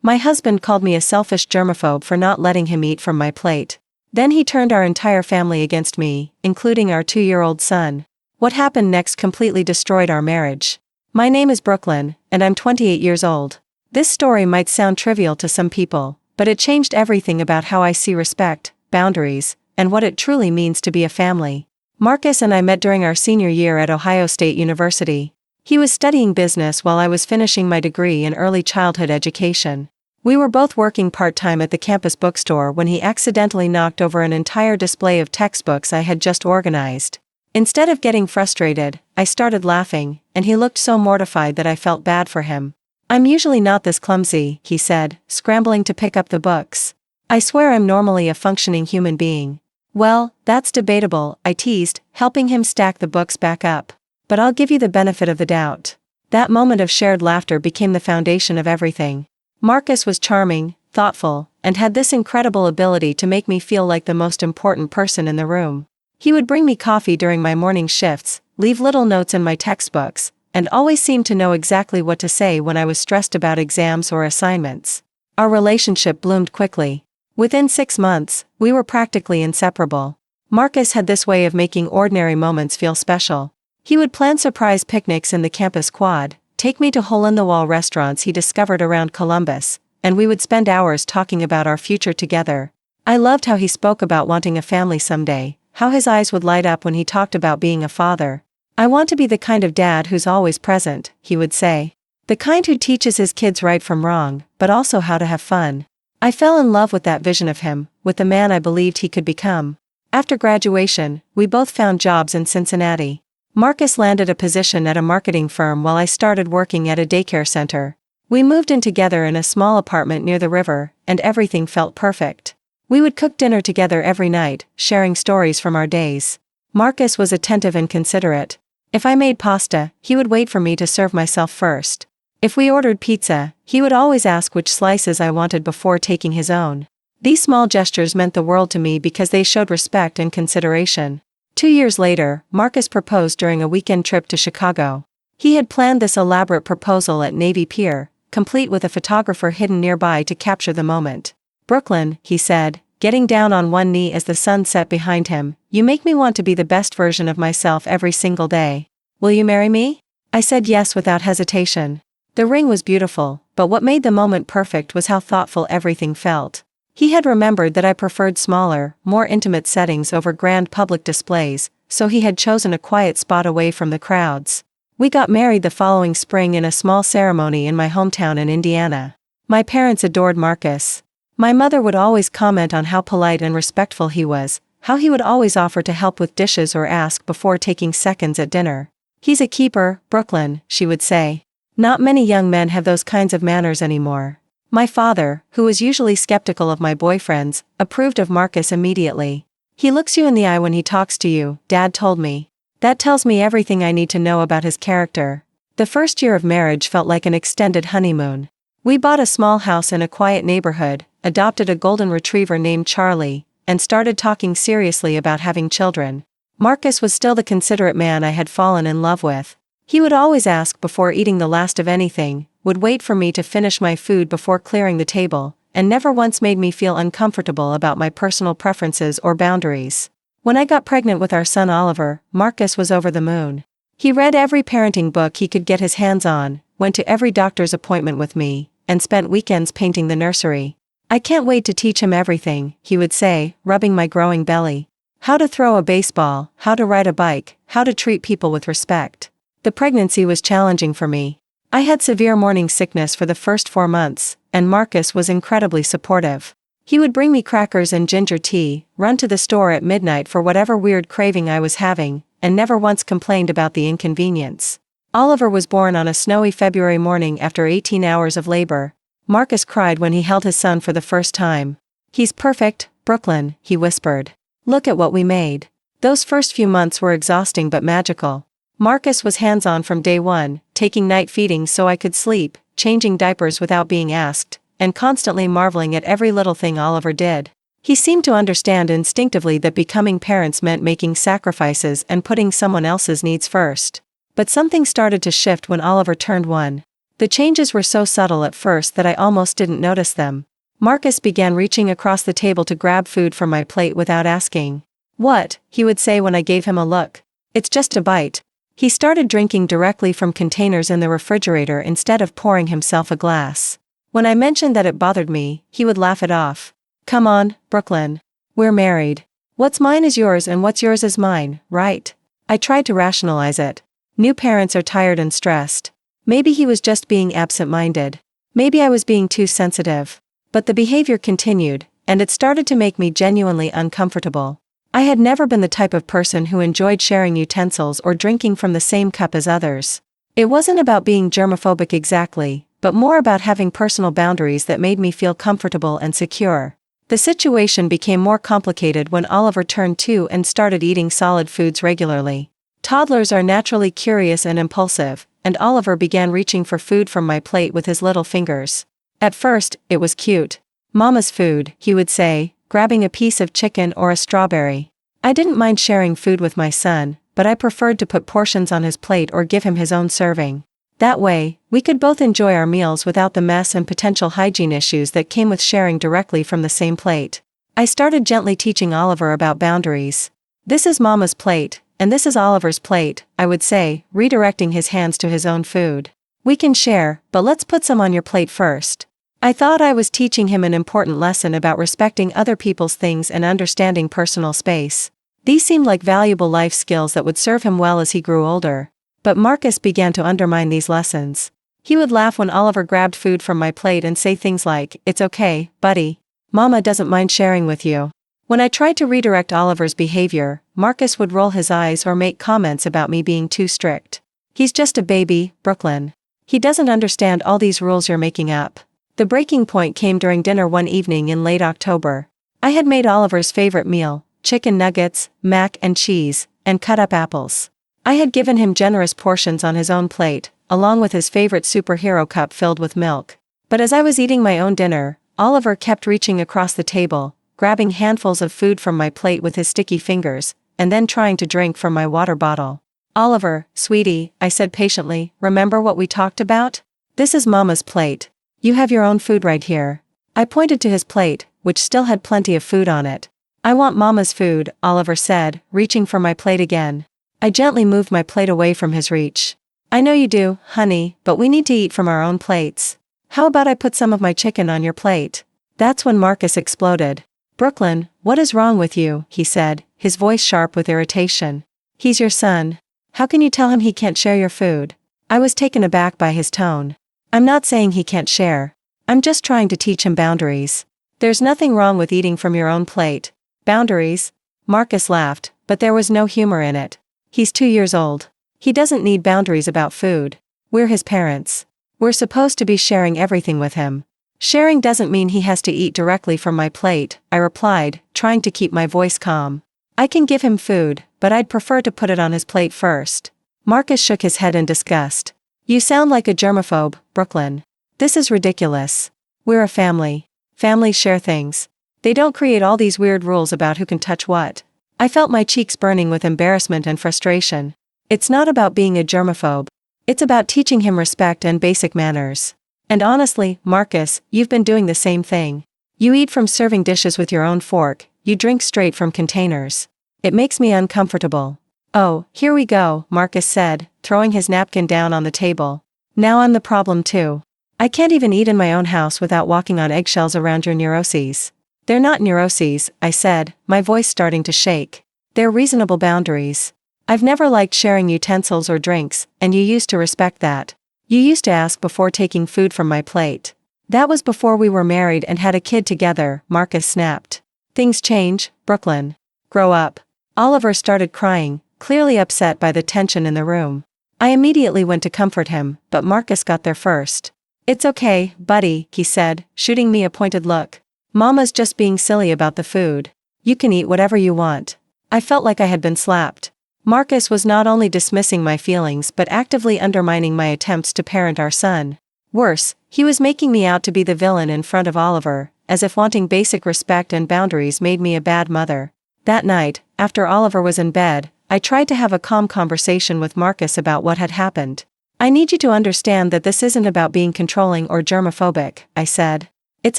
My husband called me a selfish germaphobe for not letting him eat from my plate. Then he turned our entire family against me, including our 2-year-old son. What happened next completely destroyed our marriage. My name is Brooklyn, and I'm 28 years old. This story might sound trivial to some people, but it changed everything about how I see respect, boundaries, and what it truly means to be a family. Marcus and I met during our senior year at Ohio State University. He was studying business while I was finishing my degree in early childhood education. We were both working part-time at the campus bookstore when he accidentally knocked over an entire display of textbooks I had just organized. Instead of getting frustrated, I started laughing, and he looked so mortified that I felt bad for him. "I'm usually not this clumsy," he said, scrambling to pick up the books. "I swear I'm normally a functioning human being." "Well, that's debatable," I teased, helping him stack the books back up. "But I'll give you the benefit of the doubt." That moment of shared laughter became the foundation of everything. Marcus was charming, thoughtful, and had this incredible ability to make me feel like the most important person in the room. He would bring me coffee during my morning shifts, leave little notes in my textbooks, and always seemed to know exactly what to say when I was stressed about exams or assignments. Our relationship bloomed quickly. Within 6 months, we were practically inseparable. Marcus had this way of making ordinary moments feel special. He would plan surprise picnics in the campus quad, take me to hole-in-the-wall restaurants he discovered around Columbus, and we would spend hours talking about our future together. I loved how he spoke about wanting a family someday, how his eyes would light up when he talked about being a father. "I want to be the kind of dad who's always present," he would say. "The kind who teaches his kids right from wrong, but also how to have fun." I fell in love with that vision of him, with the man I believed he could become. After graduation, we both found jobs in Cincinnati. Marcus landed a position at a marketing firm while I started working at a daycare center. We moved in together in a small apartment near the river, and everything felt perfect. We would cook dinner together every night, sharing stories from our days. Marcus was attentive and considerate. If I made pasta, he would wait for me to serve myself first. If we ordered pizza, he would always ask which slices I wanted before taking his own. These small gestures meant the world to me because they showed respect and consideration. 2 years later, Marcus proposed during a weekend trip to Chicago. He had planned this elaborate proposal at Navy Pier, complete with a photographer hidden nearby to capture the moment. "Brooklyn," he said, getting down on one knee as the sun set behind him, "you make me want to be the best version of myself every single day. Will you marry me?" I said yes without hesitation. The ring was beautiful, but what made the moment perfect was how thoughtful everything felt. He had remembered that I preferred smaller, more intimate settings over grand public displays, so he had chosen a quiet spot away from the crowds. We got married the following spring in a small ceremony in my hometown in Indiana. My parents adored Marcus. My mother would always comment on how polite and respectful he was, how he would always offer to help with dishes or ask before taking seconds at dinner. "He's a keeper, Brooklyn," she would say. Not many young men have those kinds of manners anymore. My father, who was usually skeptical of my boyfriends, approved of Marcus immediately. "He looks you in the eye when he talks to you," Dad told me. "That tells me everything I need to know about his character." The first year of marriage felt like an extended honeymoon. We bought a small house in a quiet neighborhood, adopted a golden retriever named Charlie, and started talking seriously about having children. Marcus was still the considerate man I had fallen in love with. He would always ask before eating the last of anything, would wait for me to finish my food before clearing the table, and never once made me feel uncomfortable about my personal preferences or boundaries. When I got pregnant with our son Oliver, Marcus was over the moon. He read every parenting book he could get his hands on, went to every doctor's appointment with me, and spent weekends painting the nursery. "I can't wait to teach him everything," he would say, rubbing my growing belly. "How to throw a baseball, how to ride a bike, how to treat people with respect." The pregnancy was challenging for me. I had severe morning sickness for the first 4 months, and Marcus was incredibly supportive. He would bring me crackers and ginger tea, run to the store at midnight for whatever weird craving I was having, and never once complained about the inconvenience. Oliver was born on a snowy February morning after 18 hours of labor. Marcus cried when he held his son for the first time. "He's perfect, Brooklyn," he whispered. "Look at what we made." Those first few months were exhausting but magical. Marcus was hands-on from day one, taking night feedings so I could sleep, changing diapers without being asked, and constantly marveling at every little thing Oliver did. He seemed to understand instinctively that becoming parents meant making sacrifices and putting someone else's needs first. But something started to shift when Oliver turned 1. The changes were so subtle at first that I almost didn't notice them. Marcus began reaching across the table to grab food from my plate without asking. "What?" he would say when I gave him a look. "It's just a bite." He started drinking directly from containers in the refrigerator instead of pouring himself a glass. When I mentioned that it bothered me, he would laugh it off. "Come on, Brooklyn. We're married. What's mine is yours and what's yours is mine, right?" I tried to rationalize it. New parents are tired and stressed. Maybe he was just being absent-minded. Maybe I was being too sensitive. But the behavior continued, and it started to make me genuinely uncomfortable. I had never been the type of person who enjoyed sharing utensils or drinking from the same cup as others. It wasn't about being germaphobic exactly, but more about having personal boundaries that made me feel comfortable and secure. The situation became more complicated when Oliver turned 2 and started eating solid foods regularly. Toddlers are naturally curious and impulsive, and Oliver began reaching for food from my plate with his little fingers. At first, it was cute. "Mama's food," he would say, grabbing a piece of chicken or a strawberry. I didn't mind sharing food with my son, but I preferred to put portions on his plate or give him his own serving. That way, we could both enjoy our meals without the mess and potential hygiene issues that came with sharing directly from the same plate. I started gently teaching Oliver about boundaries. "This is Mama's plate, and this is Oliver's plate," I would say, redirecting his hands to his own food. "We can share, but let's put some on your plate first." I thought I was teaching him an important lesson about respecting other people's things and understanding personal space. These seemed like valuable life skills that would serve him well as he grew older. But Marcus began to undermine these lessons. He would laugh when Oliver grabbed food from my plate and say things like, "It's okay, buddy. Mama doesn't mind sharing with you." When I tried to redirect Oliver's behavior, Marcus would roll his eyes or make comments about me being too strict. "He's just a baby, Brooklyn. He doesn't understand all these rules you're making up." The breaking point came during dinner one evening in late October. I had made Oliver's favorite meal, chicken nuggets, mac and cheese, and cut-up apples. I had given him generous portions on his own plate, along with his favorite superhero cup filled with milk. But as I was eating my own dinner, Oliver kept reaching across the table, grabbing handfuls of food from my plate with his sticky fingers, and then trying to drink from my water bottle. "Oliver, sweetie," I said patiently, "remember what we talked about? This is Mama's plate. You have your own food right here." I pointed to his plate, which still had plenty of food on it. "I want Mama's food," Oliver said, reaching for my plate again. I gently moved my plate away from his reach. "I know you do, honey, but we need to eat from our own plates. How about I put some of my chicken on your plate?" That's when Marcus exploded. "Brooklyn, what is wrong with you?" he said, his voice sharp with irritation. "He's your son. How can you tell him he can't share your food?" I was taken aback by his tone. "I'm not saying he can't share. I'm just trying to teach him boundaries. There's nothing wrong with eating from your own plate." "Boundaries?" Marcus laughed, but there was no humor in it. "He's 2 years old. He doesn't need boundaries about food. We're his parents. We're supposed to be sharing everything with him." "Sharing doesn't mean he has to eat directly from my plate," I replied, trying to keep my voice calm. "I can give him food, but I'd prefer to put it on his plate first." Marcus shook his head in disgust. "You sound like a germaphobe, Brooklyn. This is ridiculous. We're a family. Families share things. They don't create all these weird rules about who can touch what." I felt my cheeks burning with embarrassment and frustration. It's not about being a germaphobe. It's about teaching him respect and basic manners. And honestly, Marcus, you've been doing the same thing. You eat from serving dishes with your own fork, you drink straight from containers. It makes me uncomfortable. "Oh, here we go," Marcus said, throwing his napkin down on the table. "Now I'm the problem too. I can't even eat in my own house without walking on eggshells around your neuroses." "They're not neuroses," I said, my voice starting to shake. "They're reasonable boundaries. I've never liked sharing utensils or drinks, and you used to respect that. You used to ask before taking food from my plate. That was before we were married and had a kid together," Marcus snapped. "Things change, Brooklyn. Grow up." Oliver started crying, clearly upset by the tension in the room. I immediately went to comfort him, but Marcus got there first. "It's okay, buddy," he said, shooting me a pointed look. "Mama's just being silly about the food. You can eat whatever you want." I felt like I had been slapped. Marcus was not only dismissing my feelings but actively undermining my attempts to parent our son. Worse, he was making me out to be the villain in front of Oliver, as if wanting basic respect and boundaries made me a bad mother. That night, after Oliver was in bed, I tried to have a calm conversation with Marcus about what had happened. I need you to understand that this isn't about being controlling or germaphobic, I said. It's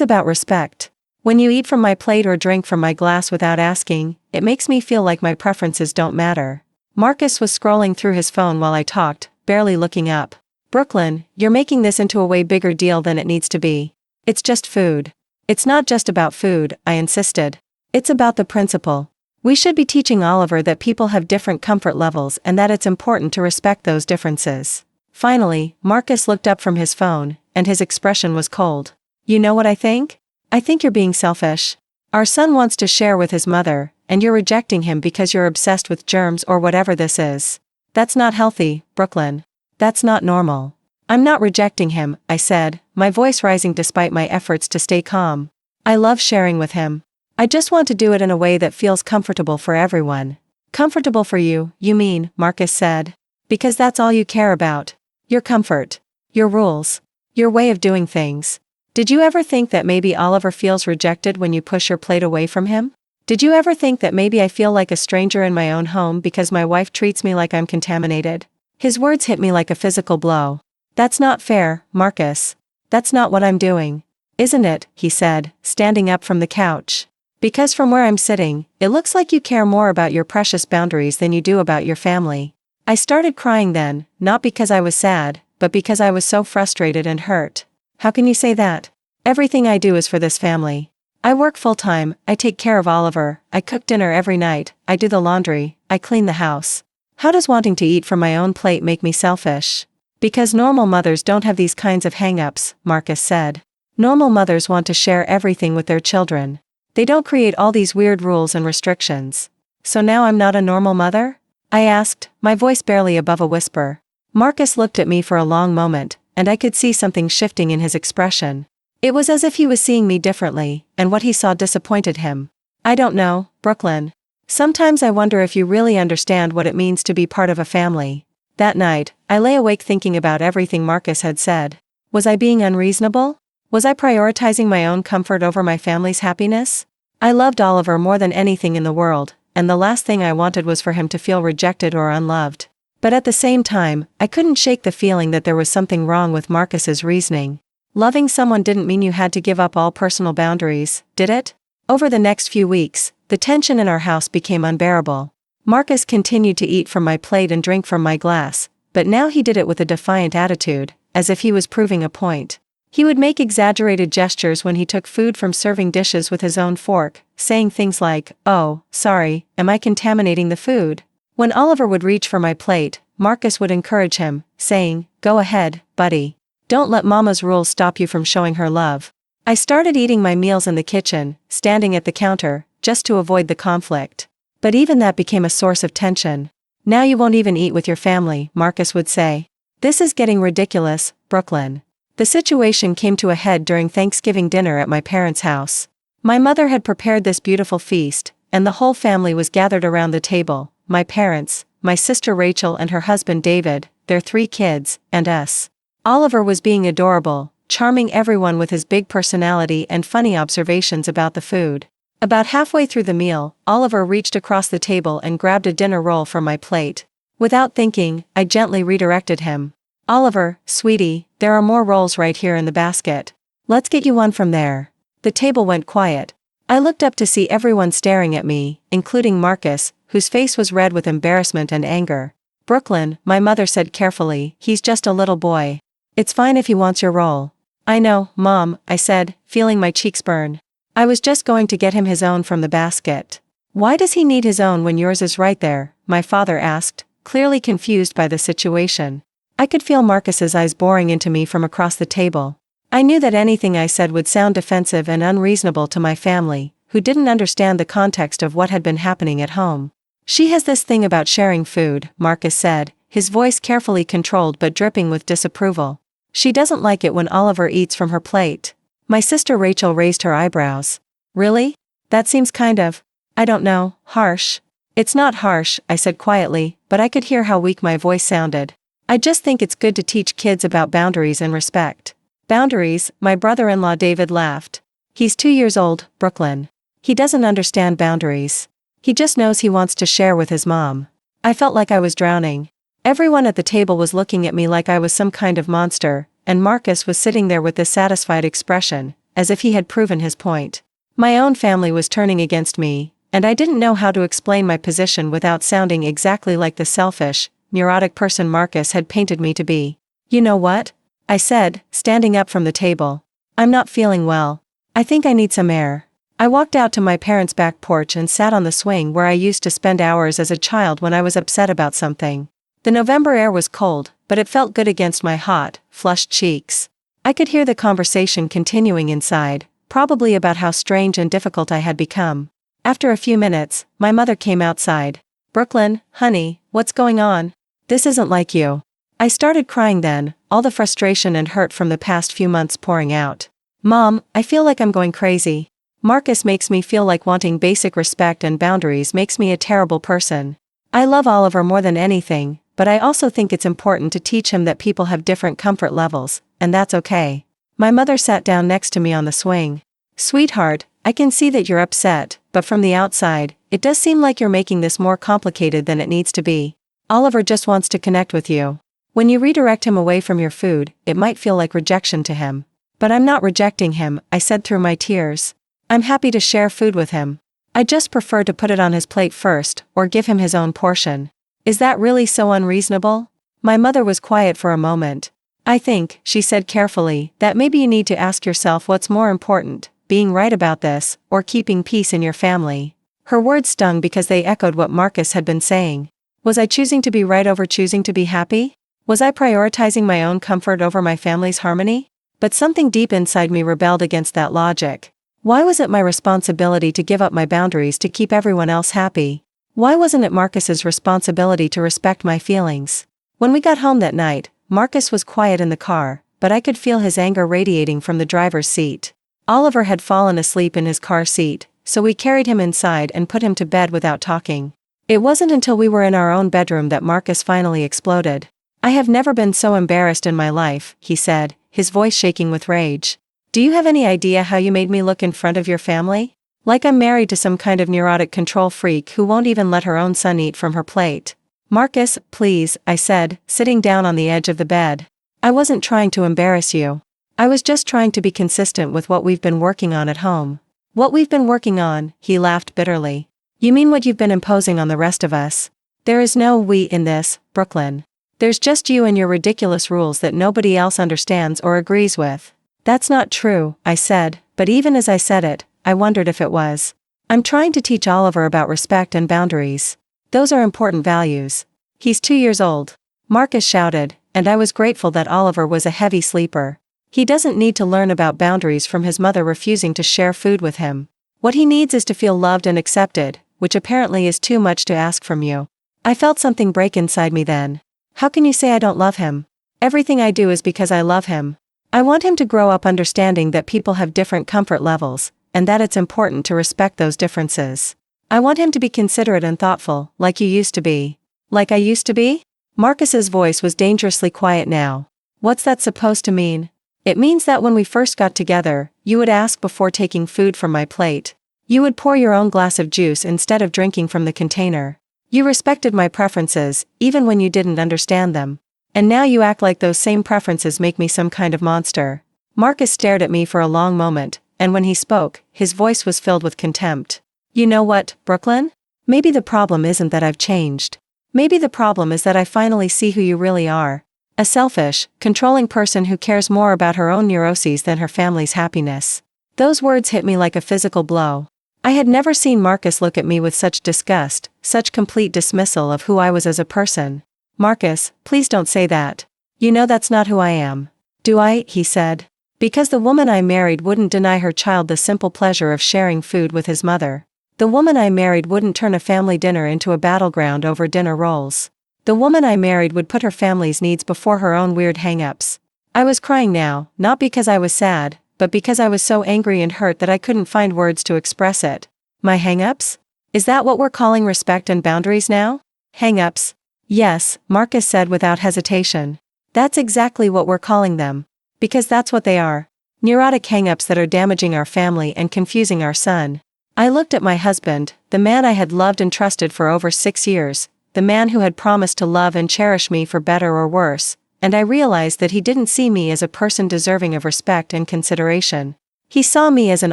about respect. When you eat from my plate or drink from my glass without asking, it makes me feel like my preferences don't matter. Marcus was scrolling through his phone while I talked, barely looking up. Brooklyn, you're making this into a way bigger deal than it needs to be. It's just food. It's not just about food, I insisted. It's about the principle. We should be teaching Oliver that people have different comfort levels and that it's important to respect those differences. Finally, Marcus looked up from his phone, and his expression was cold. You know what I think? I think you're being selfish. Our son wants to share with his mother, and you're rejecting him because you're obsessed with germs or whatever this is. That's not healthy, Brooklyn. That's not normal. I'm not rejecting him, I said, my voice rising despite my efforts to stay calm. I love sharing with him. I just want to do it in a way that feels comfortable for everyone. Comfortable for you, you mean, Marcus said. Because that's all you care about. Your comfort. Your rules. Your way of doing things. Did you ever think that maybe Oliver feels rejected when you push your plate away from him? Did you ever think that maybe I feel like a stranger in my own home because my wife treats me like I'm contaminated? His words hit me like a physical blow. That's not fair, Marcus. That's not what I'm doing. Isn't it? He said, standing up from the couch. Because from where I'm sitting, it looks like you care more about your precious boundaries than you do about your family. I started crying then, not because I was sad, but because I was so frustrated and hurt. How can you say that? Everything I do is for this family. I work full-time, I take care of Oliver, I cook dinner every night, I do the laundry, I clean the house. How does wanting to eat from my own plate make me selfish? Because normal mothers don't have these kinds of hang-ups, Marcus said. Normal mothers want to share everything with their children. They don't create all these weird rules and restrictions. So now I'm not a normal mother? I asked, my voice barely above a whisper. Marcus looked at me for a long moment, and I could see something shifting in his expression. It was as if he was seeing me differently, and what he saw disappointed him. I don't know, Brooklyn. Sometimes I wonder if you really understand what it means to be part of a family. That night, I lay awake thinking about everything Marcus had said. Was I being unreasonable? Was I prioritizing my own comfort over my family's happiness? I loved Oliver more than anything in the world, and the last thing I wanted was for him to feel rejected or unloved. But at the same time, I couldn't shake the feeling that there was something wrong with Marcus's reasoning. Loving someone didn't mean you had to give up all personal boundaries, did it? Over the next few weeks, the tension in our house became unbearable. Marcus continued to eat from my plate and drink from my glass, but now he did it with a defiant attitude, as if he was proving a point. He would make exaggerated gestures when he took food from serving dishes with his own fork, saying things like, "Oh, sorry, am I contaminating the food?" When Oliver would reach for my plate, Marcus would encourage him, saying, "Go ahead, buddy. Don't let Mama's rules stop you from showing her love." I started eating my meals in the kitchen, standing at the counter, just to avoid the conflict. But even that became a source of tension. "Now you won't even eat with your family," Marcus would say. "This is getting ridiculous, Brooklyn." The situation came to a head during Thanksgiving dinner at my parents' house. My mother had prepared this beautiful feast, and the whole family was gathered around the table, my parents, my sister Rachel and her husband David, their 3 kids, and us. Oliver was being adorable, charming everyone with his big personality and funny observations about the food. About halfway through the meal, Oliver reached across the table and grabbed a dinner roll from my plate. Without thinking, I gently redirected him. "Oliver, sweetie, there are more rolls right here in the basket. Let's get you one from there." The table went quiet. I looked up to see everyone staring at me, including Marcus, whose face was red with embarrassment and anger. "Brooklyn," my mother said carefully, "he's just a little boy. It's fine if he wants your roll." "I know, Mom," I said, feeling my cheeks burn. "I was just going to get him his own from the basket." "Why does he need his own when yours is right there?" my father asked, clearly confused by the situation. I could feel Marcus's eyes boring into me from across the table. I knew that anything I said would sound defensive and unreasonable to my family, who didn't understand the context of what had been happening at home. "She has this thing about sharing food," Marcus said, his voice carefully controlled but dripping with disapproval. "She doesn't like it when Oliver eats from her plate." My sister Rachel raised her eyebrows. "Really? That seems kind of, I don't know, harsh." "It's not harsh," I said quietly, but I could hear how weak my voice sounded. "I just think it's good to teach kids about boundaries and respect." "Boundaries?" my brother-in-law David laughed. "He's 2 years old, Brooklyn. He doesn't understand boundaries. He just knows he wants to share with his mom." I felt like I was drowning. Everyone at the table was looking at me like I was some kind of monster, and Marcus was sitting there with this satisfied expression, as if he had proven his point. My own family was turning against me, and I didn't know how to explain my position without sounding exactly like the selfish, neurotic person Marcus had painted me to be. "You know what?" I said, standing up from the table. "I'm not feeling well. I think I need some air." I walked out to my parents' back porch and sat on the swing where I used to spend hours as a child when I was upset about something. The November air was cold, but it felt good against my hot, flushed cheeks. I could hear the conversation continuing inside, probably about how strange and difficult I had become. After a few minutes, my mother came outside. "Brooklyn, honey, what's going on? This isn't like you." I started crying then, all the frustration and hurt from the past few months pouring out. "Mom, I feel like I'm going crazy. Marcus makes me feel like wanting basic respect and boundaries makes me a terrible person. I love Oliver more than anything, but I also think it's important to teach him that people have different comfort levels, and that's okay." My mother sat down next to me on the swing. "Sweetheart, I can see that you're upset, but from the outside, it does seem like you're making this more complicated than it needs to be. Oliver just wants to connect with you. When you redirect him away from your food, it might feel like rejection to him. But I'm not rejecting him," I said through my tears. "I'm happy to share food with him. I just prefer to put it on his plate first, or give him his own portion." "Is that really so unreasonable?" My mother was quiet for a moment. "I think," she said carefully, "that maybe you need to ask yourself what's more important, being right about this, or keeping peace in your family." Her words stung because they echoed what Marcus had been saying. Was I choosing to be right over choosing to be happy? Was I prioritizing my own comfort over my family's harmony? But something deep inside me rebelled against that logic. Why was it my responsibility to give up my boundaries to keep everyone else happy? Why wasn't it Marcus's responsibility to respect my feelings? When we got home that night, Marcus was quiet in the car, but I could feel his anger radiating from the driver's seat. Oliver had fallen asleep in his car seat, so we carried him inside and put him to bed without talking. It wasn't until we were in our own bedroom that Marcus finally exploded. "I have never been so embarrassed in my life," he said, his voice shaking with rage. "Do you have any idea how you made me look in front of your family? Like I'm married to some kind of neurotic control freak who won't even let her own son eat from her plate." "Marcus, please," I said, sitting down on the edge of the bed. "I wasn't trying to embarrass you. I was just trying to be consistent with what we've been working on at home." "What we've been working on?" He laughed bitterly. "You mean what you've been imposing on the rest of us? There is no we in this, Brooklyn. There's just you and your ridiculous rules that nobody else understands or agrees with." "That's not true," I said, but even as I said it, I wondered if it was. "I'm trying to teach Oliver about respect and boundaries. Those are important values. He's 2 years old." Marcus shouted, and I was grateful that Oliver was a heavy sleeper. "He doesn't need to learn about boundaries from his mother refusing to share food with him. What he needs is to feel loved and accepted, which apparently is too much to ask from you." I felt something break inside me then. How can you say I don't love him? Everything I do is because I love him. I want him to grow up understanding that people have different comfort levels, and that it's important to respect those differences. I want him to be considerate and thoughtful, like you used to be. Like I used to be? Marcus's voice was dangerously quiet now. "What's that supposed to mean?" "It means that when we first got together, you would ask before taking food from my plate. You would pour your own glass of juice instead of drinking from the container. You respected my preferences, even when you didn't understand them. And now you act like those same preferences make me some kind of monster." Marcus stared at me for a long moment, and when he spoke, his voice was filled with contempt. "You know what, Brooklyn? Maybe the problem isn't that I've changed. Maybe the problem is that I finally see who you really are. A selfish, controlling person who cares more about her own neuroses than her family's happiness." Those words hit me like a physical blow. I had never seen Marcus look at me with such disgust, such complete dismissal of who I was as a person. "Marcus, please don't say that. You know that's not who I am." "Do I?" he said. "Because the woman I married wouldn't deny her child the simple pleasure of sharing food with his mother. The woman I married wouldn't turn a family dinner into a battleground over dinner rolls. The woman I married would put her family's needs before her own weird hang-ups." I was crying now, not because I was sad, but because I was so angry and hurt that I couldn't find words to express it. "My hang-ups? Is that what we're calling respect and boundaries now? Hang-ups?" "Yes," Marcus said without hesitation. "That's exactly what we're calling them. Because that's what they are. Neurotic hang-ups that are damaging our family and confusing our son." I looked at my husband, the man I had loved and trusted for over 6 years, the man who had promised to love and cherish me for better or worse, and I realized that he didn't see me as a person deserving of respect and consideration. He saw me as an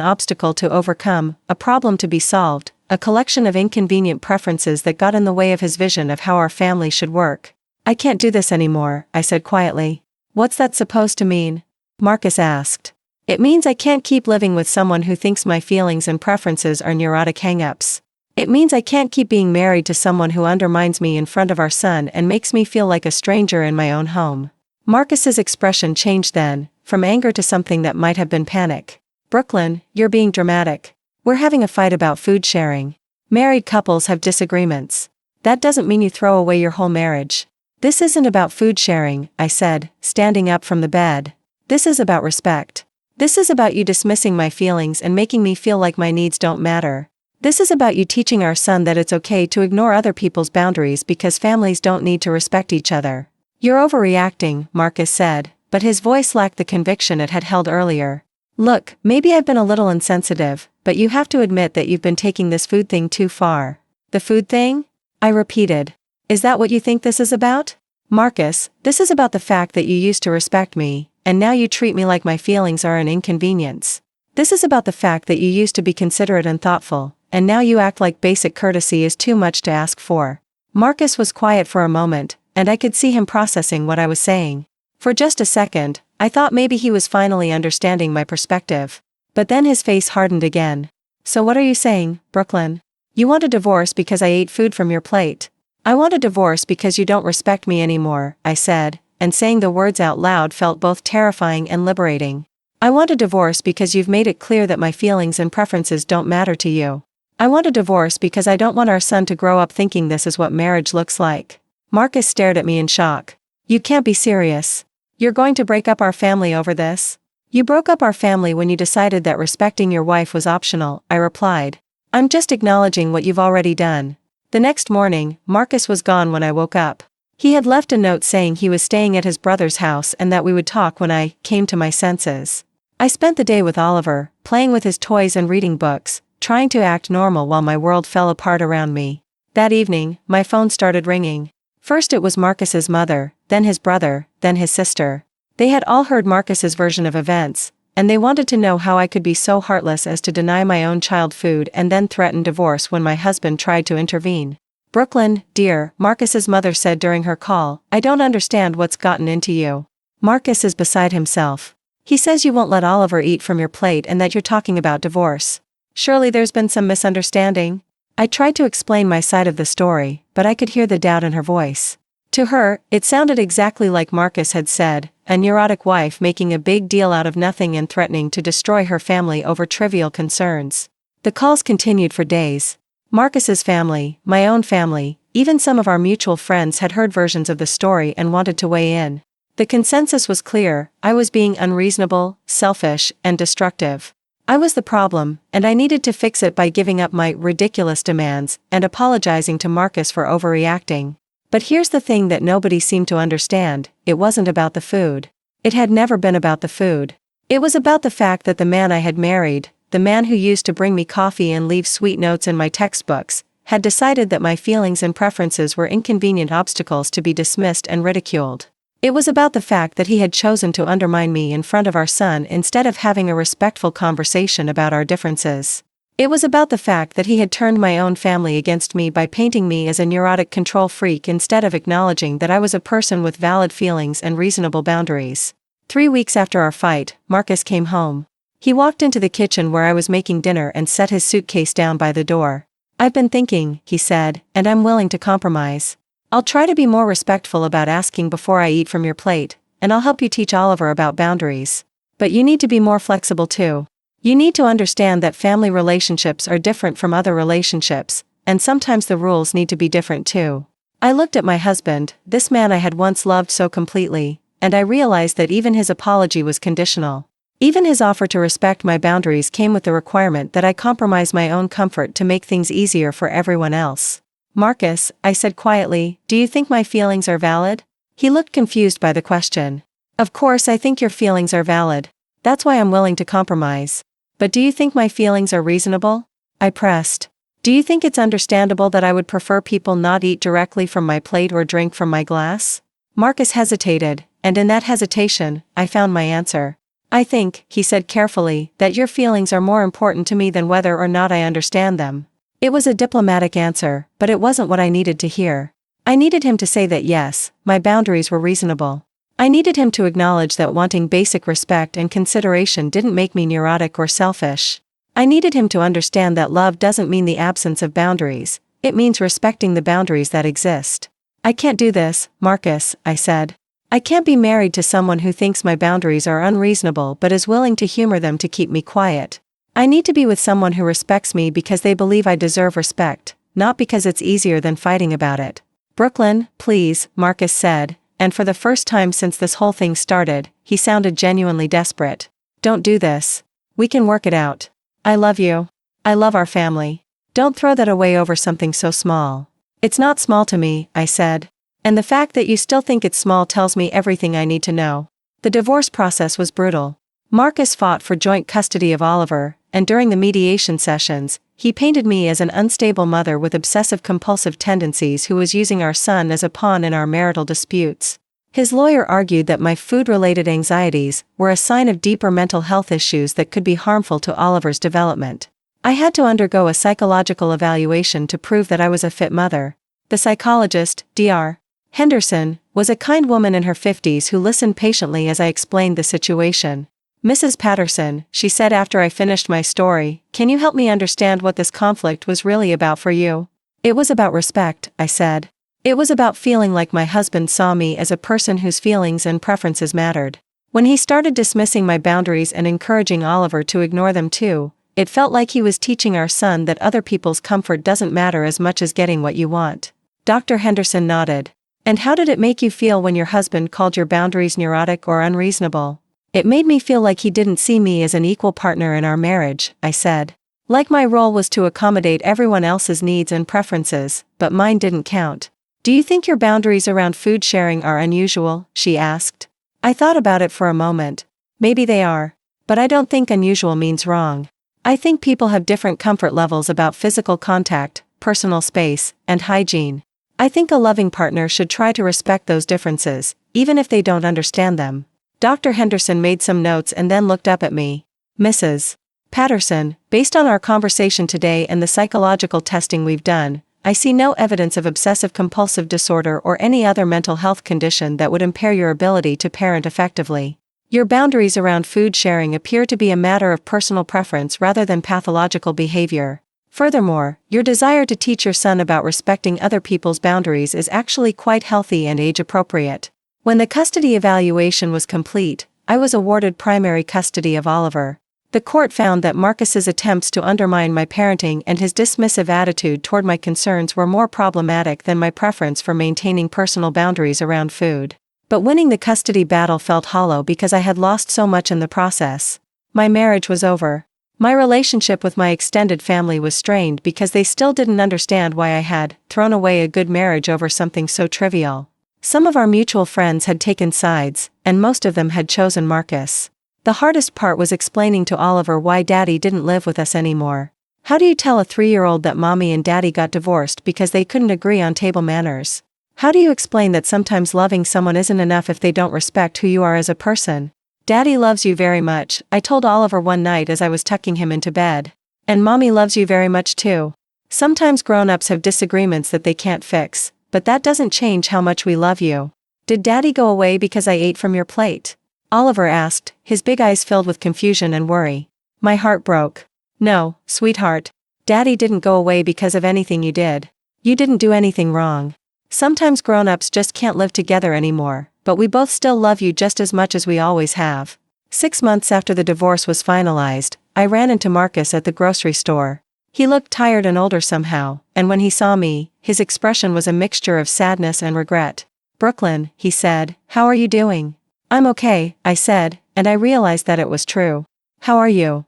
obstacle to overcome, a problem to be solved, a collection of inconvenient preferences that got in the way of his vision of how our family should work. "I can't do this anymore," I said quietly. "What's that supposed to mean?" Marcus asked. "It means I can't keep living with someone who thinks my feelings and preferences are neurotic hang-ups. It means I can't keep being married to someone who undermines me in front of our son and makes me feel like a stranger in my own home." Marcus's expression changed then, from anger to something that might have been panic. "Brooklyn, you're being dramatic. We're having a fight about food sharing. Married couples have disagreements. That doesn't mean you throw away your whole marriage." "This isn't about food sharing," I said, standing up from the bed. "This is about respect. This is about you dismissing my feelings and making me feel like my needs don't matter. This is about you teaching our son that it's okay to ignore other people's boundaries because families don't need to respect each other." "You're overreacting," Marcus said, but his voice lacked the conviction it had held earlier. "Look, maybe I've been a little insensitive, but you have to admit that you've been taking this food thing too far." "The food thing?" I repeated. "Is that what you think this is about?" "Marcus, this is about the fact that you used to respect me, and now you treat me like my feelings are an inconvenience. This is about the fact that you used to be considerate and thoughtful, and now you act like basic courtesy is too much to ask for." Marcus was quiet for a moment, and I could see him processing what I was saying. For just a second, I thought maybe he was finally understanding my perspective. But then his face hardened again. "So what are you saying, Brooklyn? You want a divorce because I ate food from your plate?" "I want a divorce because you don't respect me anymore," I said, and saying the words out loud felt both terrifying and liberating. "I want a divorce because you've made it clear that my feelings and preferences don't matter to you. I want a divorce because I don't want our son to grow up thinking this is what marriage looks like." Marcus stared at me in shock. "You can't be serious. You're going to break up our family over this?" "You broke up our family when you decided that respecting your wife was optional," I replied. "I'm just acknowledging what you've already done." The next morning, Marcus was gone when I woke up. He had left a note saying he was staying at his brother's house and that we would talk when I came to my senses. I spent the day with Oliver, playing with his toys and reading books, trying to act normal while my world fell apart around me. That evening, my phone started ringing. First it was Marcus's mother, then his brother, then his sister. They had all heard Marcus's version of events, and they wanted to know how I could be so heartless as to deny my own child food and then threaten divorce when my husband tried to intervene. "Brooklyn, dear," Marcus's mother said during her call, "I don't understand what's gotten into you." Marcus is beside himself. "He says you won't let Oliver eat from your plate and that you're talking about divorce. Surely there's been some misunderstanding?" I tried to explain my side of the story, but I could hear the doubt in her voice. To her, it sounded exactly like Marcus had said, a neurotic wife making a big deal out of nothing and threatening to destroy her family over trivial concerns. The calls continued for days. Marcus's family, my own family, even some of our mutual friends had heard versions of the story and wanted to weigh in. The consensus was clear: I was being unreasonable, selfish, and destructive. I was the problem, and I needed to fix it by giving up my ridiculous demands and apologizing to Marcus for overreacting. But here's the thing that nobody seemed to understand: it wasn't about the food. It had never been about the food. It was about the fact that the man I had married, the man who used to bring me coffee and leave sweet notes in my textbooks, had decided that my feelings and preferences were inconvenient obstacles to be dismissed and ridiculed. It was about the fact that he had chosen to undermine me in front of our son instead of having a respectful conversation about our differences. It was about the fact that he had turned my own family against me by painting me as a neurotic control freak instead of acknowledging that I was a person with valid feelings and reasonable boundaries. 3 weeks after our fight, Marcus came home. He walked into the kitchen where I was making dinner and set his suitcase down by the door. "I've been thinking," he said, "and I'm willing to compromise. I'll try to be more respectful about asking before I eat from your plate, and I'll help you teach Oliver about boundaries. But you need to be more flexible too. You need to understand that family relationships are different from other relationships, and sometimes the rules need to be different too." I looked at my husband, this man I had once loved so completely, and I realized that even his apology was conditional. Even his offer to respect my boundaries came with the requirement that I compromise my own comfort to make things easier for everyone else. "Marcus," I said quietly, "do you think my feelings are valid?" He looked confused by the question. "Of course I think your feelings are valid. That's why I'm willing to compromise. But do you think my feelings are reasonable?" I pressed. Do you think it's understandable that I would prefer people not eat directly from my plate or drink from my glass? Marcus hesitated, and in that hesitation, I found my answer. I think, he said carefully, that your feelings are more important to me than whether or not I understand them. It was a diplomatic answer, but it wasn't what I needed to hear. I needed him to say that yes, my boundaries were reasonable. I needed him to acknowledge that wanting basic respect and consideration didn't make me neurotic or selfish. I needed him to understand that love doesn't mean the absence of boundaries, it means respecting the boundaries that exist. I can't do this, Marcus, I said. I can't be married to someone who thinks my boundaries are unreasonable but is willing to humor them to keep me quiet. I need to be with someone who respects me because they believe I deserve respect, not because it's easier than fighting about it. Brooklyn, please, Marcus said, and for the first time since this whole thing started, he sounded genuinely desperate. Don't do this. We can work it out. I love you. I love our family. Don't throw that away over something so small. It's not small to me, I said. And the fact that you still think it's small tells me everything I need to know. The divorce process was brutal. Marcus fought for joint custody of Oliver, and during the mediation sessions, he painted me as an unstable mother with obsessive-compulsive tendencies who was using our son as a pawn in our marital disputes. His lawyer argued that my food-related anxieties were a sign of deeper mental health issues that could be harmful to Oliver's development. I had to undergo a psychological evaluation to prove that I was a fit mother. The psychologist, Dr. Henderson, was a kind woman in her 50s who listened patiently as I explained the situation. Mrs. Patterson, she said after I finished my story, can you help me understand what this conflict was really about for you? It was about respect, I said. It was about feeling like my husband saw me as a person whose feelings and preferences mattered. When he started dismissing my boundaries and encouraging Oliver to ignore them too, it felt like he was teaching our son that other people's comfort doesn't matter as much as getting what you want. Dr. Henderson nodded. And how did it make you feel when your husband called your boundaries neurotic or unreasonable? It made me feel like he didn't see me as an equal partner in our marriage, I said. Like my role was to accommodate everyone else's needs and preferences, but mine didn't count. Do you think your boundaries around food sharing are unusual? She asked. I thought about it for a moment. Maybe they are. But I don't think unusual means wrong. I think people have different comfort levels about physical contact, personal space, and hygiene. I think a loving partner should try to respect those differences, even if they don't understand them. Dr. Henderson made some notes and then looked up at me. Mrs. Patterson, based on our conversation today and the psychological testing we've done, I see no evidence of obsessive-compulsive disorder or any other mental health condition that would impair your ability to parent effectively. Your boundaries around food sharing appear to be a matter of personal preference rather than pathological behavior. Furthermore, your desire to teach your son about respecting other people's boundaries is actually quite healthy and age-appropriate. When the custody evaluation was complete, I was awarded primary custody of Oliver. The court found that Marcus's attempts to undermine my parenting and his dismissive attitude toward my concerns were more problematic than my preference for maintaining personal boundaries around food. But winning the custody battle felt hollow because I had lost so much in the process. My marriage was over. My relationship with my extended family was strained because they still didn't understand why I had thrown away a good marriage over something so trivial. Some of our mutual friends had taken sides, and most of them had chosen Marcus. The hardest part was explaining to Oliver why Daddy didn't live with us anymore. How do you tell a 3-year-old that Mommy and Daddy got divorced because they couldn't agree on table manners? How do you explain that sometimes loving someone isn't enough if they don't respect who you are as a person? Daddy loves you very much, I told Oliver one night as I was tucking him into bed. And Mommy loves you very much too. Sometimes grown-ups have disagreements that they can't fix, but that doesn't change how much we love you. Did Daddy go away because I ate from your plate? Oliver asked, his big eyes filled with confusion and worry. My heart broke. No, sweetheart. Daddy didn't go away because of anything you did. You didn't do anything wrong. Sometimes grown-ups just can't live together anymore, but we both still love you just as much as we always have. 6 months after the divorce was finalized, I ran into Marcus at the grocery store. He looked tired and older somehow, and when he saw me, his expression was a mixture of sadness and regret. Brooklyn, he said, how are you doing? I'm okay, I said, and I realized that it was true. How are you?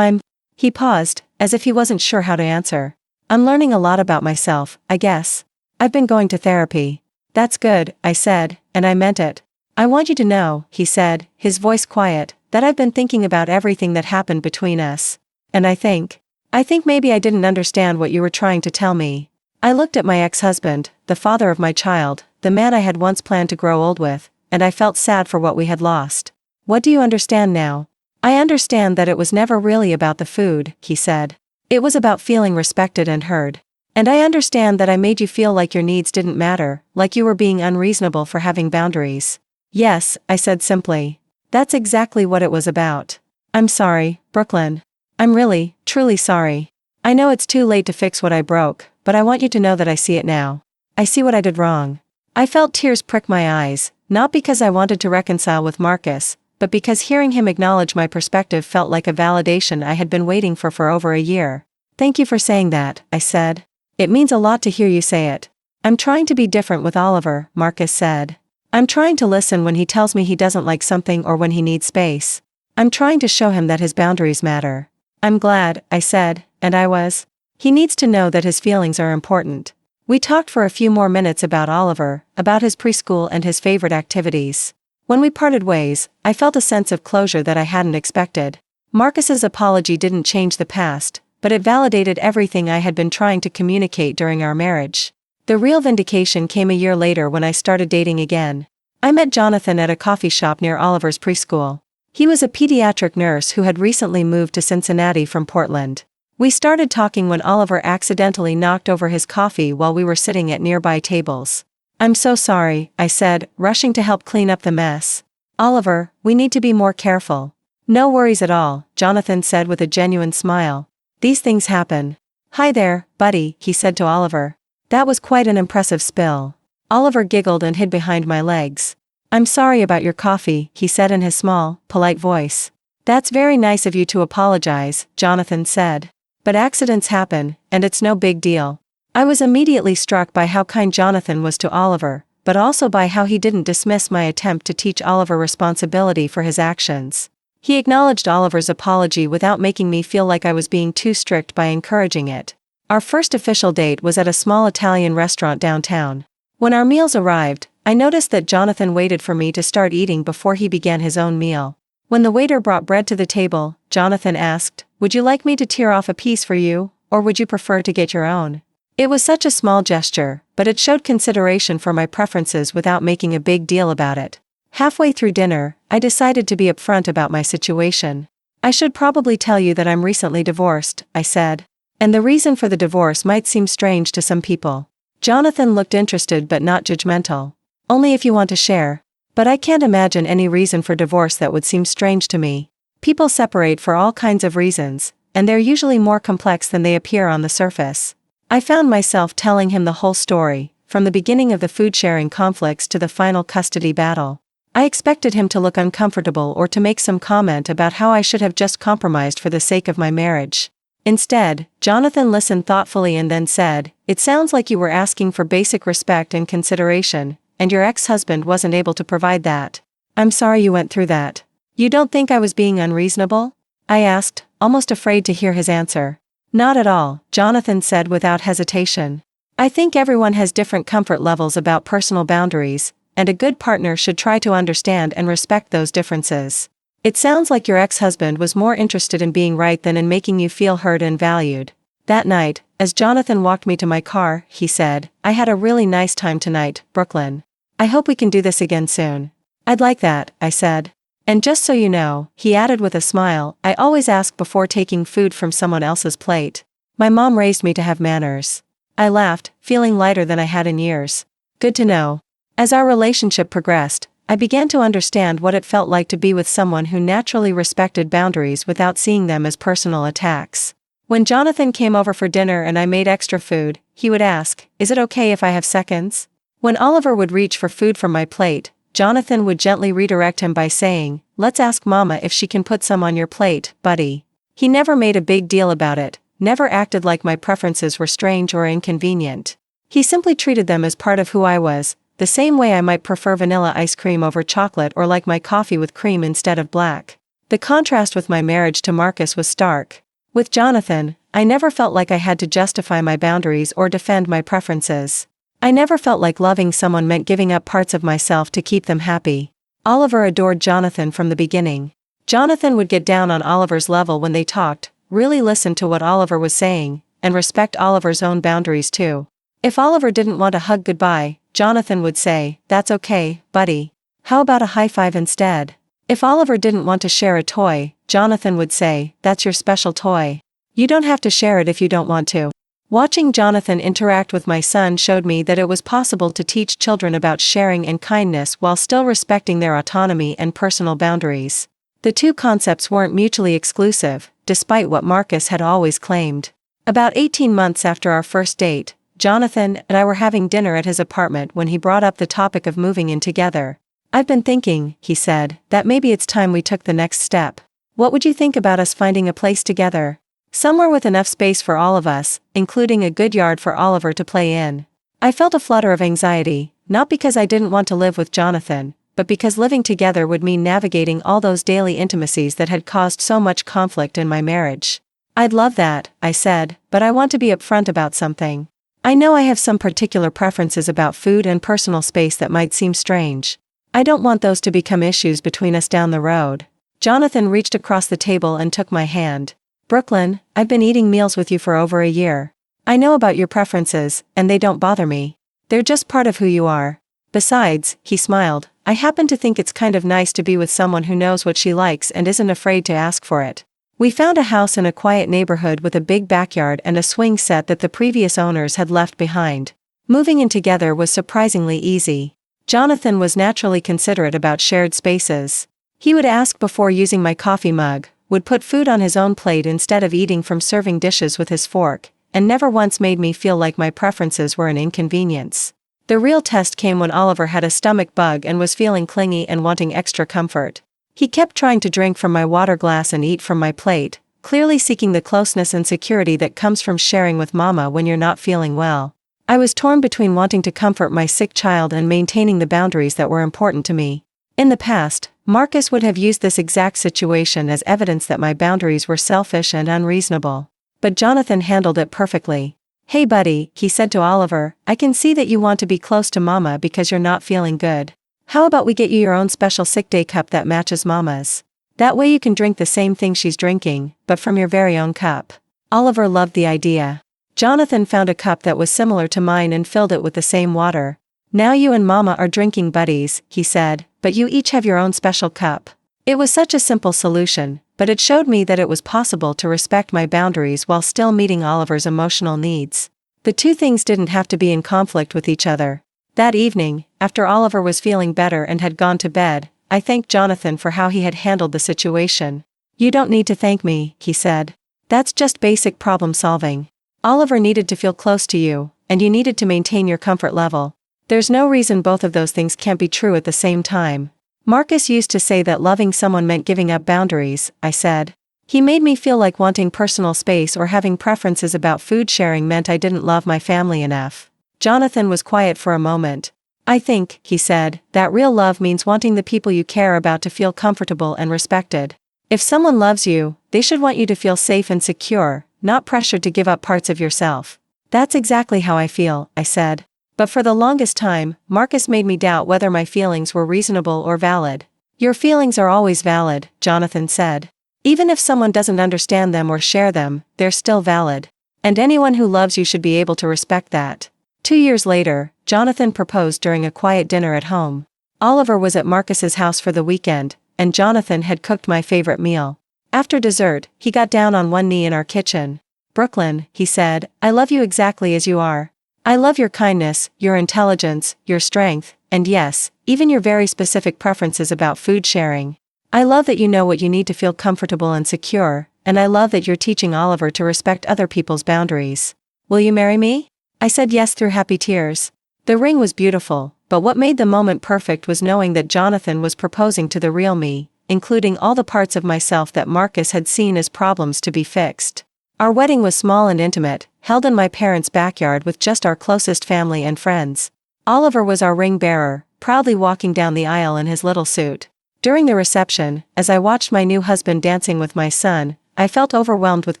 He paused, as if he wasn't sure how to answer. I'm learning a lot about myself, I guess. I've been going to therapy. That's good, I said, and I meant it. I want you to know, he said, his voice quiet, that I've been thinking about everything that happened between us. And I think I think maybe I didn't understand what you were trying to tell me. I looked at my ex-husband, the father of my child, the man I had once planned to grow old with, and I felt sad for what we had lost. What do you understand now? I understand that it was never really about the food, he said. It was about feeling respected and heard. And I understand that I made you feel like your needs didn't matter, like you were being unreasonable for having boundaries. Yes, I said simply. That's exactly what it was about. I'm sorry, Brooklyn. I'm really, truly sorry. I know it's too late to fix what I broke, but I want you to know that I see it now. I see what I did wrong. I felt tears prick my eyes, not because I wanted to reconcile with Marcus, but because hearing him acknowledge my perspective felt like a validation I had been waiting for over a year. Thank you for saying that, I said. It means a lot to hear you say it. I'm trying to be different with Oliver, Marcus said. I'm trying to listen when he tells me he doesn't like something or when he needs space. I'm trying to show him that his boundaries matter. I'm glad, I said, and I was. He needs to know that his feelings are important. We talked for a few more minutes about Oliver, about his preschool and his favorite activities. When we parted ways, I felt a sense of closure that I hadn't expected. Marcus's apology didn't change the past, but it validated everything I had been trying to communicate during our marriage. The real vindication came a year later when I started dating again. I met Jonathan at a coffee shop near Oliver's preschool. He was a pediatric nurse who had recently moved to Cincinnati from Portland. We started talking when Oliver accidentally knocked over his coffee while we were sitting at nearby tables. I'm so sorry, I said, rushing to help clean up the mess. Oliver, we need to be more careful. No worries at all, Jonathan said with a genuine smile. These things happen. Hi there, buddy, he said to Oliver. That was quite an impressive spill. Oliver giggled and hid behind my legs. I'm sorry about your coffee, he said in his small, polite voice. That's very nice of you to apologize, Jonathan said. But accidents happen, and it's no big deal. I was immediately struck by how kind Jonathan was to Oliver, but also by how he didn't dismiss my attempt to teach Oliver responsibility for his actions. He acknowledged Oliver's apology without making me feel like I was being too strict by encouraging it. Our first official date was at a small Italian restaurant downtown. When our meals arrived, I noticed that Jonathan waited for me to start eating before he began his own meal. When the waiter brought bread to the table, Jonathan asked, "Would you like me to tear off a piece for you, or would you prefer to get your own?" It was such a small gesture, but it showed consideration for my preferences without making a big deal about it. Halfway through dinner, I decided to be upfront about my situation. I should probably tell you that I'm recently divorced, I said. And the reason for the divorce might seem strange to some people. Jonathan looked interested but not judgmental. Only if you want to share. But I can't imagine any reason for divorce that would seem strange to me. People separate for all kinds of reasons, and they're usually more complex than they appear on the surface. I found myself telling him the whole story, from the beginning of the food-sharing conflicts to the final custody battle. I expected him to look uncomfortable or to make some comment about how I should have just compromised for the sake of my marriage. Instead, Jonathan listened thoughtfully and then said, "It sounds like you were asking for basic respect and consideration, and your ex-husband wasn't able to provide that. I'm sorry you went through that. You don't think I was being unreasonable?" I asked, almost afraid to hear his answer. "Not at all," Jonathan said without hesitation. "I think everyone has different comfort levels about personal boundaries, and a good partner should try to understand and respect those differences. It sounds like your ex-husband was more interested in being right than in making you feel heard and valued." That night, as Jonathan walked me to my car, he said, "I had a really nice time tonight, Brooklyn. I hope we can do this again soon." "I'd like that," I said. "And just so you know," he added with a smile, "I always ask before taking food from someone else's plate. My mom raised me to have manners." I laughed, feeling lighter than I had in years. Good to know. As our relationship progressed, I began to understand what it felt like to be with someone who naturally respected boundaries without seeing them as personal attacks. When Jonathan came over for dinner and I made extra food, he would ask, "Is it okay if I have seconds?" When Oliver would reach for food from my plate, Jonathan would gently redirect him by saying, "Let's ask Mama if she can put some on your plate, buddy." He never made a big deal about it, never acted like my preferences were strange or inconvenient. He simply treated them as part of who I was, the same way I might prefer vanilla ice cream over chocolate or like my coffee with cream instead of black. The contrast with my marriage to Marcus was stark. With Jonathan, I never felt like I had to justify my boundaries or defend my preferences. I never felt like loving someone meant giving up parts of myself to keep them happy. Oliver adored Jonathan from the beginning. Jonathan would get down on Oliver's level when they talked, really listen to what Oliver was saying, and respect Oliver's own boundaries too. If Oliver didn't want a hug goodbye, Jonathan would say, "That's okay, buddy. How about a high five instead?" If Oliver didn't want to share a toy, Jonathan would say, "That's your special toy. You don't have to share it if you don't want to." Watching Jonathan interact with my son showed me that it was possible to teach children about sharing and kindness while still respecting their autonomy and personal boundaries. The two concepts weren't mutually exclusive, despite what Marcus had always claimed. About 18 months after our first date, Jonathan and I were having dinner at his apartment when he brought up the topic of moving in together. "I've been thinking," he said, "that maybe it's time we took the next step. What would you think about us finding a place together? Somewhere with enough space for all of us, including a good yard for Oliver to play in." I felt a flutter of anxiety, not because I didn't want to live with Jonathan, but because living together would mean navigating all those daily intimacies that had caused so much conflict in my marriage. "I'd love that," I said, "but I want to be upfront about something. I know I have some particular preferences about food and personal space that might seem strange. I don't want those to become issues between us down the road." Jonathan reached across the table and took my hand. "Brooklyn, I've been eating meals with you for over a year. I know about your preferences, and they don't bother me. They're just part of who you are. Besides," he smiled, "I happen to think it's kind of nice to be with someone who knows what she likes and isn't afraid to ask for it." We found a house in a quiet neighborhood with a big backyard and a swing set that the previous owners had left behind. Moving in together was surprisingly easy. Jonathan was naturally considerate about shared spaces. He would ask before using my coffee mug, would put food on his own plate instead of eating from serving dishes with his fork, and never once made me feel like my preferences were an inconvenience. The real test came when Oliver had a stomach bug and was feeling clingy and wanting extra comfort. He kept trying to drink from my water glass and eat from my plate, clearly seeking the closeness and security that comes from sharing with Mama when you're not feeling well. I was torn between wanting to comfort my sick child and maintaining the boundaries that were important to me. In the past, Marcus would have used this exact situation as evidence that my boundaries were selfish and unreasonable. But Jonathan handled it perfectly. "Hey buddy," he said to Oliver, "I can see that you want to be close to Mama because you're not feeling good. How about we get you your own special sick day cup that matches Mama's? That way you can drink the same thing she's drinking, but from your very own cup." Oliver loved the idea. Jonathan found a cup that was similar to mine and filled it with the same water. "Now you and Mama are drinking buddies," he said, "but you each have your own special cup." It was such a simple solution, but it showed me that it was possible to respect my boundaries while still meeting Oliver's emotional needs. The two things didn't have to be in conflict with each other. That evening, after Oliver was feeling better and had gone to bed, I thanked Jonathan for how he had handled the situation. "You don't need to thank me," he said. "That's just basic problem solving. Oliver needed to feel close to you, and you needed to maintain your comfort level. There's no reason both of those things can't be true at the same time." Marcus used to say that loving someone meant giving up boundaries, I said. He made me feel like wanting personal space or having preferences about food sharing meant I didn't love my family enough. Jonathan was quiet for a moment. "I think," he said, "that real love means wanting the people you care about to feel comfortable and respected. If someone loves you, they should want you to feel safe and secure, not pressured to give up parts of yourself." "That's exactly how I feel," I said. But for the longest time, Marcus made me doubt whether my feelings were reasonable or valid. "Your feelings are always valid," Jonathan said. "Even if someone doesn't understand them or share them, they're still valid. And anyone who loves you should be able to respect that." 2 years later, Jonathan proposed during a quiet dinner at home. Oliver was at Marcus's house for the weekend, and Jonathan had cooked my favorite meal. After dessert, he got down on one knee in our kitchen. "Brooklyn," he said, "I love you exactly as you are. I love your kindness, your intelligence, your strength, and yes, even your very specific preferences about food sharing. I love that you know what you need to feel comfortable and secure, and I love that you're teaching Oliver to respect other people's boundaries. Will you marry me?" I said yes through happy tears. The ring was beautiful, but what made the moment perfect was knowing that Jonathan was proposing to the real me, including all the parts of myself that Marcus had seen as problems to be fixed. Our wedding was small and intimate, held in my parents' backyard with just our closest family and friends. Oliver was our ring bearer, proudly walking down the aisle in his little suit. During the reception, as I watched my new husband dancing with my son, I felt overwhelmed with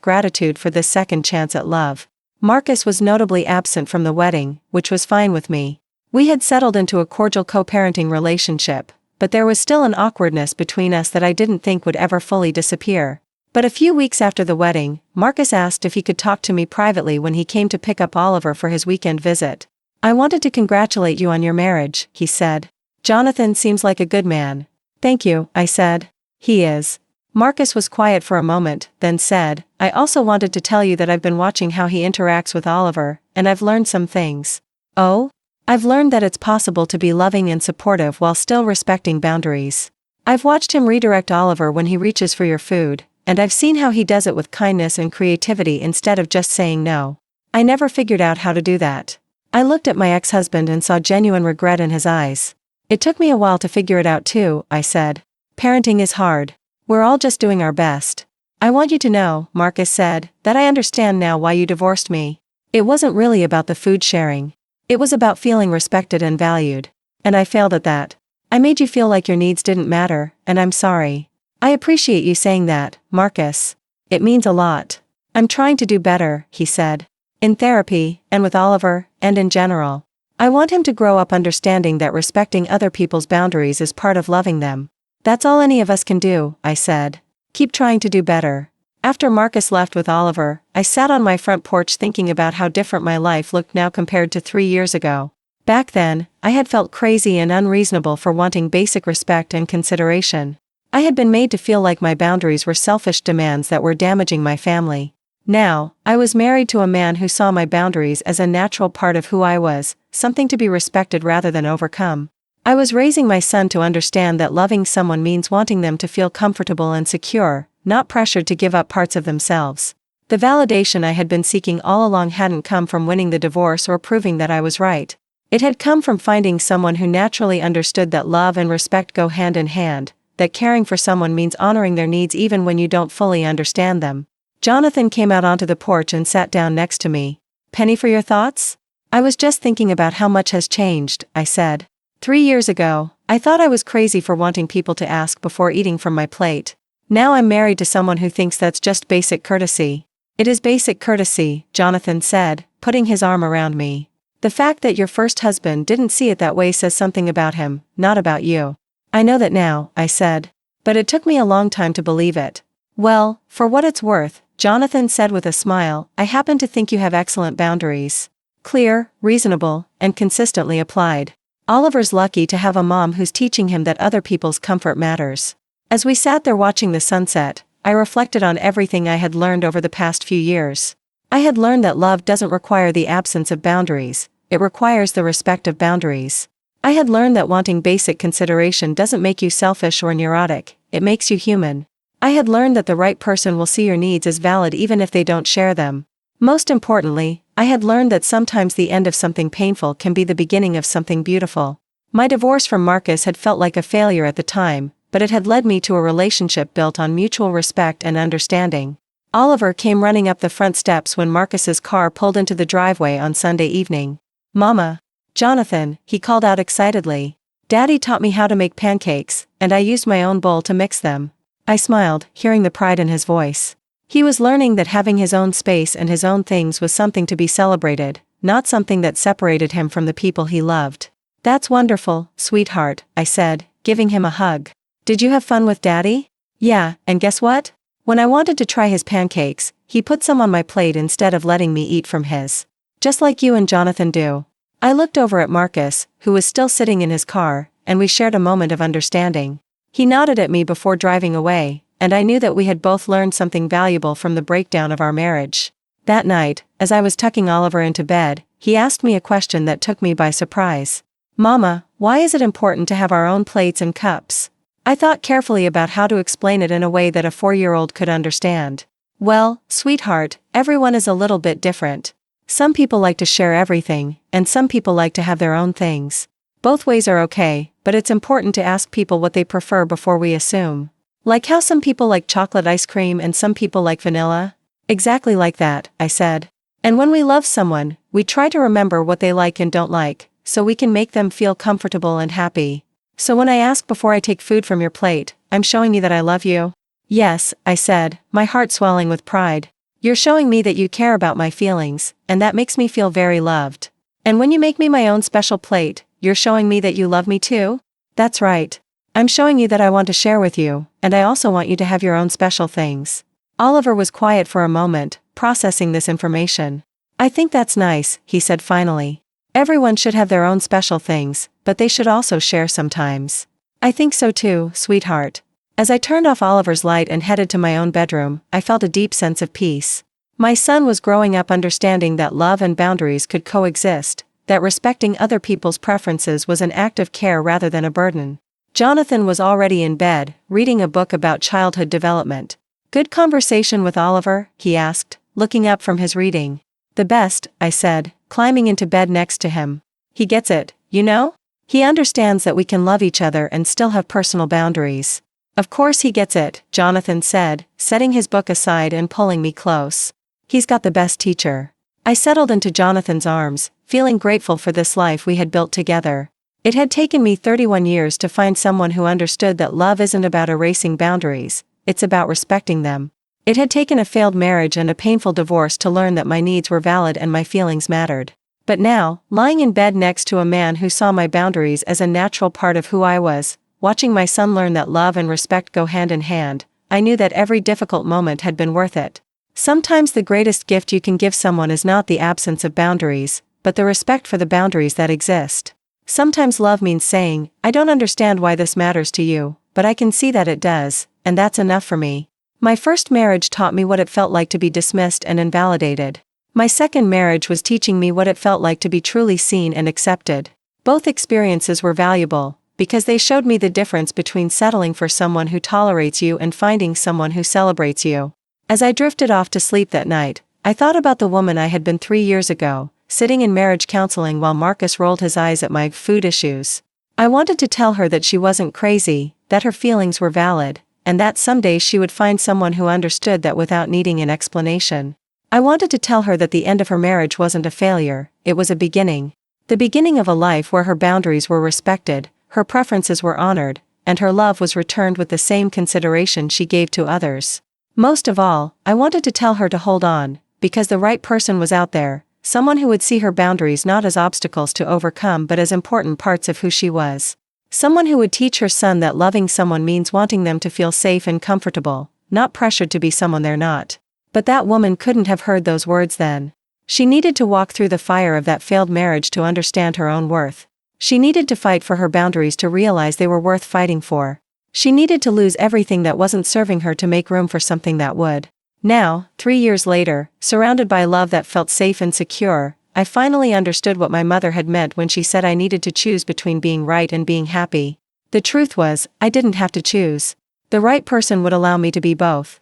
gratitude for this second chance at love. Marcus was notably absent from the wedding, which was fine with me. We had settled into a cordial co-parenting relationship, but there was still an awkwardness between us that I didn't think would ever fully disappear. But a few weeks after the wedding, Marcus asked if he could talk to me privately when he came to pick up Oliver for his weekend visit. "I wanted to congratulate you on your marriage," he said. "Jonathan seems like a good man." "Thank you," I said. "He is." Marcus was quiet for a moment, then said, "I also wanted to tell you that I've been watching how he interacts with Oliver, and I've learned some things." "Oh?" "I've learned that it's possible to be loving and supportive while still respecting boundaries. I've watched him redirect Oliver when he reaches for your food, and I've seen how he does it with kindness and creativity instead of just saying no. I never figured out how to do that." I looked at my ex-husband and saw genuine regret in his eyes. "It took me a while to figure it out too," I said. "Parenting is hard. We're all just doing our best." "I want you to know," Marcus said, "that I understand now why you divorced me. It wasn't really about the food sharing. It was about feeling respected and valued. And I failed at that. I made you feel like your needs didn't matter, and I'm sorry." "I appreciate you saying that, Marcus. It means a lot. I'm trying to do better," he said. "In therapy, and with Oliver, and in general. I want him to grow up understanding that respecting other people's boundaries is part of loving them." "That's all any of us can do," I said. "Keep trying to do better." After Marcus left with Oliver, I sat on my front porch thinking about how different my life looked now compared to 3 years ago. Back then, I had felt crazy and unreasonable for wanting basic respect and consideration. I had been made to feel like my boundaries were selfish demands that were damaging my family. Now, I was married to a man who saw my boundaries as a natural part of who I was, something to be respected rather than overcome. I was raising my son to understand that loving someone means wanting them to feel comfortable and secure, not pressured to give up parts of themselves. The validation I had been seeking all along hadn't come from winning the divorce or proving that I was right. It had come from finding someone who naturally understood that love and respect go hand in hand, that caring for someone means honoring their needs even when you don't fully understand them. Jonathan came out onto the porch and sat down next to me. "Penny, for your thoughts?" "I was just thinking about how much has changed," I said. 3 years ago, I thought I was crazy for wanting people to ask before eating from my plate. Now I'm married to someone who thinks that's just basic courtesy." "It is basic courtesy," Jonathan said, putting his arm around me. "The fact that your first husband didn't see it that way says something about him, not about you." "I know that now," I said. "But it took me a long time to believe it." "Well, for what it's worth," Jonathan said with a smile, "I happen to think you have excellent boundaries. Clear, reasonable, and consistently applied. Oliver's lucky to have a mom who's teaching him that other people's comfort matters." As we sat there watching the sunset, I reflected on everything I had learned over the past few years. I had learned that love doesn't require the absence of boundaries, it requires the respect of boundaries. I had learned that wanting basic consideration doesn't make you selfish or neurotic, it makes you human. I had learned that the right person will see your needs as valid even if they don't share them. Most importantly, I had learned that sometimes the end of something painful can be the beginning of something beautiful. My divorce from Marcus had felt like a failure at the time, but it had led me to a relationship built on mutual respect and understanding. Oliver came running up the front steps when Marcus's car pulled into the driveway on Sunday evening. "Mama." "Jonathan," he called out excitedly. "Daddy taught me how to make pancakes, and I used my own bowl to mix them." I smiled, hearing the pride in his voice. He was learning that having his own space and his own things was something to be celebrated, not something that separated him from the people he loved. "That's wonderful, sweetheart," I said, giving him a hug. "Did you have fun with Daddy?" "Yeah, and guess what? When I wanted to try his pancakes, he put some on my plate instead of letting me eat from his. Just like you and Jonathan do." I looked over at Marcus, who was still sitting in his car, and we shared a moment of understanding. He nodded at me before driving away, and I knew that we had both learned something valuable from the breakdown of our marriage. That night, as I was tucking Oliver into bed, he asked me a question that took me by surprise. "Mama, why is it important to have our own plates and cups?" I thought carefully about how to explain it in a way that a 4-year-old could understand. "Well, sweetheart, everyone is a little bit different. Some people like to share everything, and some people like to have their own things. Both ways are okay, but it's important to ask people what they prefer before we assume. Like how some people like chocolate ice cream and some people like vanilla?" "Exactly like that," I said. "And when we love someone, we try to remember what they like and don't like, so we can make them feel comfortable and happy. So when I ask before I take food from your plate, I'm showing you that I love you?" "Yes," I said, my heart swelling with pride. "You're showing me that you care about my feelings, and that makes me feel very loved. And when you make me my own special plate, you're showing me that you love me too?" "That's right. I'm showing you that I want to share with you, and I also want you to have your own special things." Oliver was quiet for a moment, processing this information. I think that's nice, he said finally. Everyone should have their own special things, but they should also share sometimes. I think so too, sweetheart. As I turned off Oliver's light and headed to my own bedroom, I felt a deep sense of peace. My son was growing up understanding that love and boundaries could coexist, that respecting other people's preferences was an act of care rather than a burden. Jonathan was already in bed, reading a book about childhood development. Good conversation with Oliver? He asked, looking up from his reading. The best, I said, climbing into bed next to him. He gets it, you know? He understands that we can love each other and still have personal boundaries. Of course he gets it, Jonathan said, setting his book aside and pulling me close. He's got the best teacher. I settled into Jonathan's arms, feeling grateful for this life we had built together. It had taken me 31 years to find someone who understood that love isn't about erasing boundaries, it's about respecting them. It had taken a failed marriage and a painful divorce to learn that my needs were valid and my feelings mattered. But now, lying in bed next to a man who saw my boundaries as a natural part of who I was, watching my son learn that love and respect go hand in hand, I knew that every difficult moment had been worth it. Sometimes the greatest gift you can give someone is not the absence of boundaries, but the respect for the boundaries that exist. Sometimes love means saying, I don't understand why this matters to you, but I can see that it does, and that's enough for me. My first marriage taught me what it felt like to be dismissed and invalidated. My second marriage was teaching me what it felt like to be truly seen and accepted. Both experiences were valuable, because they showed me the difference between settling for someone who tolerates you and finding someone who celebrates you. As I drifted off to sleep that night, I thought about the woman I had been 3 years ago, sitting in marriage counseling while Marcus rolled his eyes at my food issues. I wanted to tell her that she wasn't crazy, that her feelings were valid, and that someday she would find someone who understood that without needing an explanation. I wanted to tell her that the end of her marriage wasn't a failure, it was a beginning. The beginning of a life where her boundaries were respected, her preferences were honored, and her love was returned with the same consideration she gave to others. Most of all, I wanted to tell her to hold on, because the right person was out there, someone who would see her boundaries not as obstacles to overcome but as important parts of who she was. Someone who would teach her son that loving someone means wanting them to feel safe and comfortable, not pressured to be someone they're not. But that woman couldn't have heard those words then. She needed to walk through the fire of that failed marriage to understand her own worth. She needed to fight for her boundaries to realize they were worth fighting for. She needed to lose everything that wasn't serving her to make room for something that would. Now, 3 years later, surrounded by love that felt safe and secure, I finally understood what my mother had meant when she said I needed to choose between being right and being happy. The truth was, I didn't have to choose. The right person would allow me to be both.